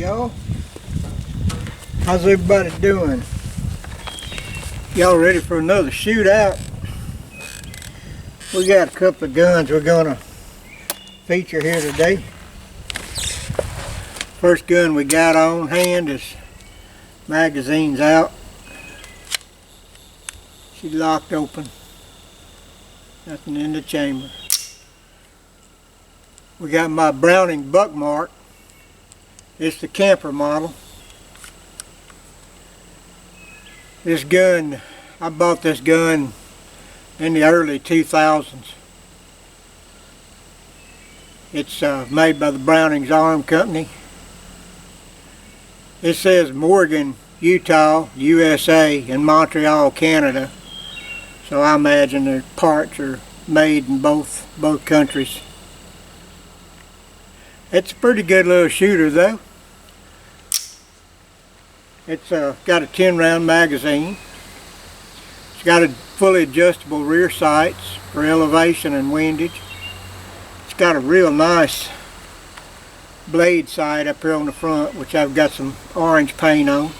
y'all. How's everybody doing? Y'all ready for another shootout? We got a couple of guns we're gonna feature here today. First gun we got on hand is magazine's out. She's locked open. Nothing in the chamber. We got my Browning Buckmark. It's the camper model. This gun, I bought this gun in the early 2000s. It's made by the Browning's Arm Company. It says Morgan, Utah, USA, and Montreal, Canada. So I imagine the parts are made in both countries. It's a pretty good little shooter though. It's got a 10-round magazine. It's got a fully adjustable rear sights for elevation and windage. It's got a real nice blade sight up here on the front, which I've got some orange paint on.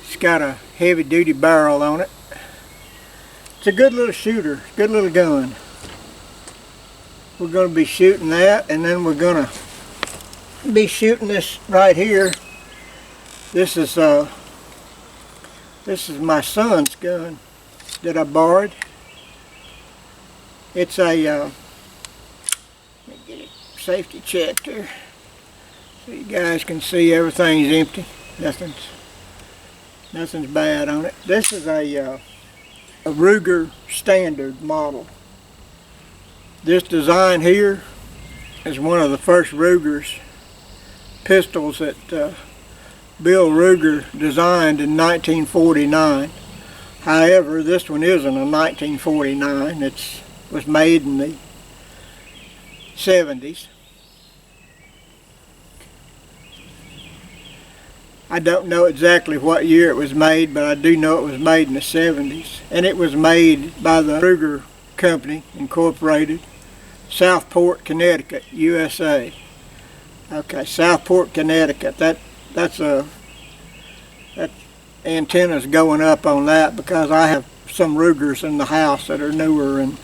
It's got a heavy duty barrel on it. It's a good little shooter, good little gun. We're going to be shooting that, and then we're going to be shooting this right here. This is my son's gun that I borrowed. It's a let me get it safety checked here so you guys can see everything's empty. Nothing's bad on it. This is a Ruger standard model. This design here is one of the first Ruger's pistols that Bill Ruger designed in 1949. However, this one isn't a 1949. It was made in the 70s. I don't know exactly what year it was made, but I do know it was made in the 70s. And it was made by the Ruger Company, Incorporated, Southport, Connecticut, USA. Okay, Southport, Connecticut. That antenna's going up on that because I have some Rugers in the house that are newer, and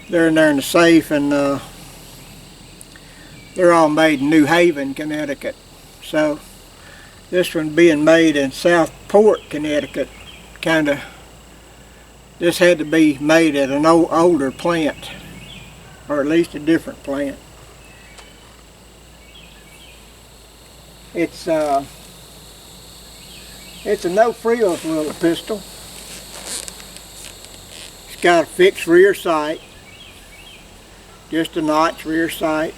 they're in there in the safe, and they're all made in New Haven, Connecticut. So this one being made in Southport, Connecticut, this had to be made at an older plant, or at least a different plant. It's a no-frills little pistol. It's got a fixed rear sight, just a notch rear sight.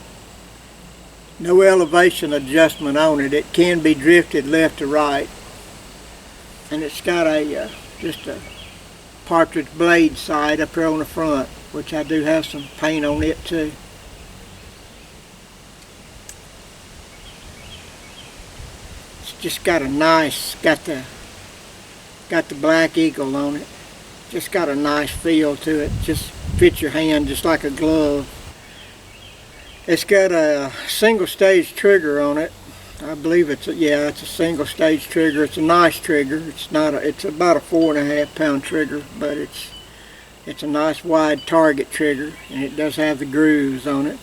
No elevation adjustment on it. It can be drifted left to right. And it's got just a partridge blade sight up here on the front, which I do have some paint on it too. It's just got a nice, got the Black Eagle on it. Just got a nice feel to it. Just fits your hand just like a glove. It's got a single stage trigger on it. I believe it's a single stage trigger. It's a nice trigger. It's about a 4.5 pound trigger, but it's a nice wide target trigger, and it does have the grooves on it.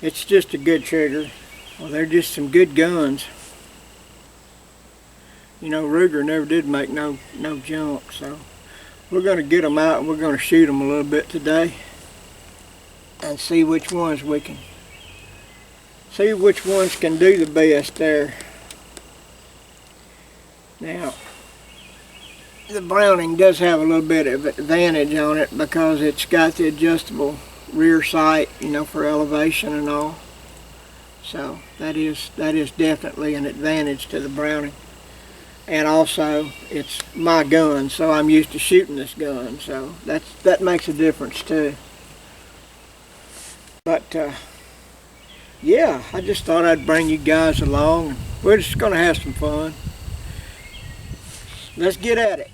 It's just a good trigger. Well, they're just some good guns. You know, Ruger never did make no junk, so we're going to get them out and we're going to shoot them a little bit today and see which ones can do the best there. Now, the Browning does have a little bit of advantage on it because it's got the adjustable rear sight, you know, for elevation and all. So that is definitely an advantage to the Browning. And also, it's my gun, so I'm used to shooting this gun, so that makes a difference too. But yeah, I just thought I'd bring you guys along. We're just going to have some fun. Let's get at it.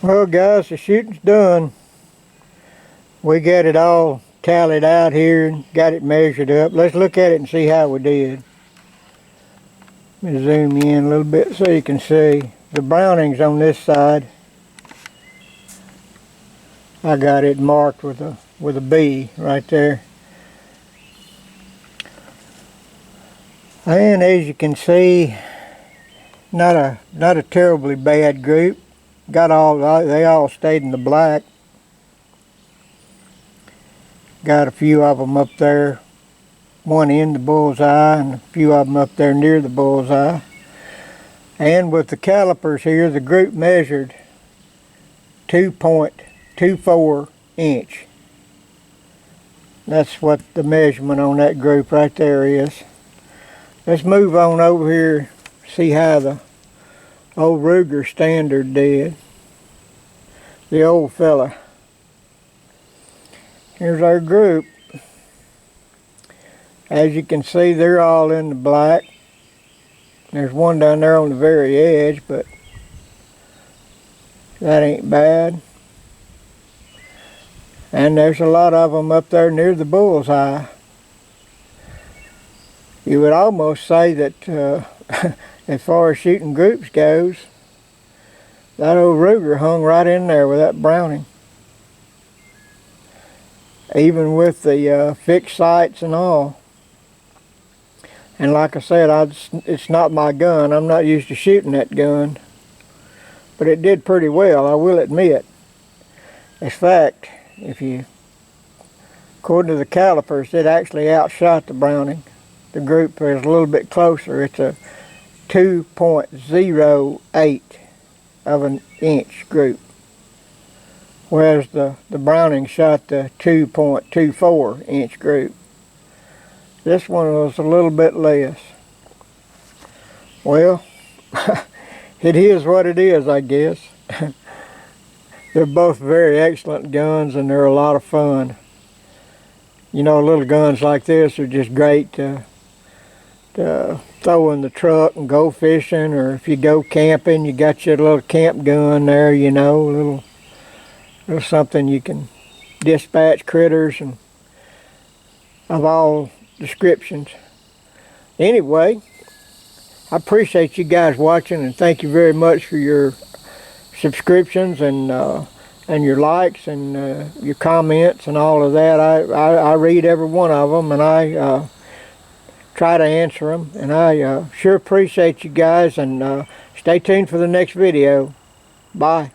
Well guys, the shooting's done. We got it all tallied out here and got it measured up. Let's look at it and see how we did. Let me zoom you in a little bit so you can see. The Browning's on this side. I got it marked with a B right there. And as you can see, not a terribly bad group. They all stayed in the black. Got a few of them up there, one in the bullseye and a few of them up there near the bullseye. And with the calipers here, the group measured 2.24 inch. That's what the measurement on that group right there is. Let's move on over here, see how the old Ruger Standard did. The old fella. Here's our group. As you can see, they're all in the black. There's one down there on the very edge, but that ain't bad. And there's a lot of them up there near the bullseye. You would almost say that as far as shooting groups goes, that old Ruger hung right in there with that Browning. Even with the fixed sights and all. And like I said, it's not my gun. I'm not used to shooting that gun. But it did pretty well, I will admit. In fact, according to the calipers, it actually outshot the Browning. The group is a little bit closer. It's a 2.08 of an inch group. Whereas the Browning shot the 2.24 inch group. This one was a little bit less. Well, it is what it is, I guess. They're both very excellent guns and they're a lot of fun. You know, little guns like this are just great to throw in the truck and go fishing, or if you go camping, you got your little camp gun there, you know, a little something you can dispatch critters and of all descriptions. Anyway, I appreciate you guys watching, and thank you very much for your subscriptions and your likes and your comments and all of that. I read every one of them, and I try to answer them, and I sure appreciate you guys, and stay tuned for the next video. Bye.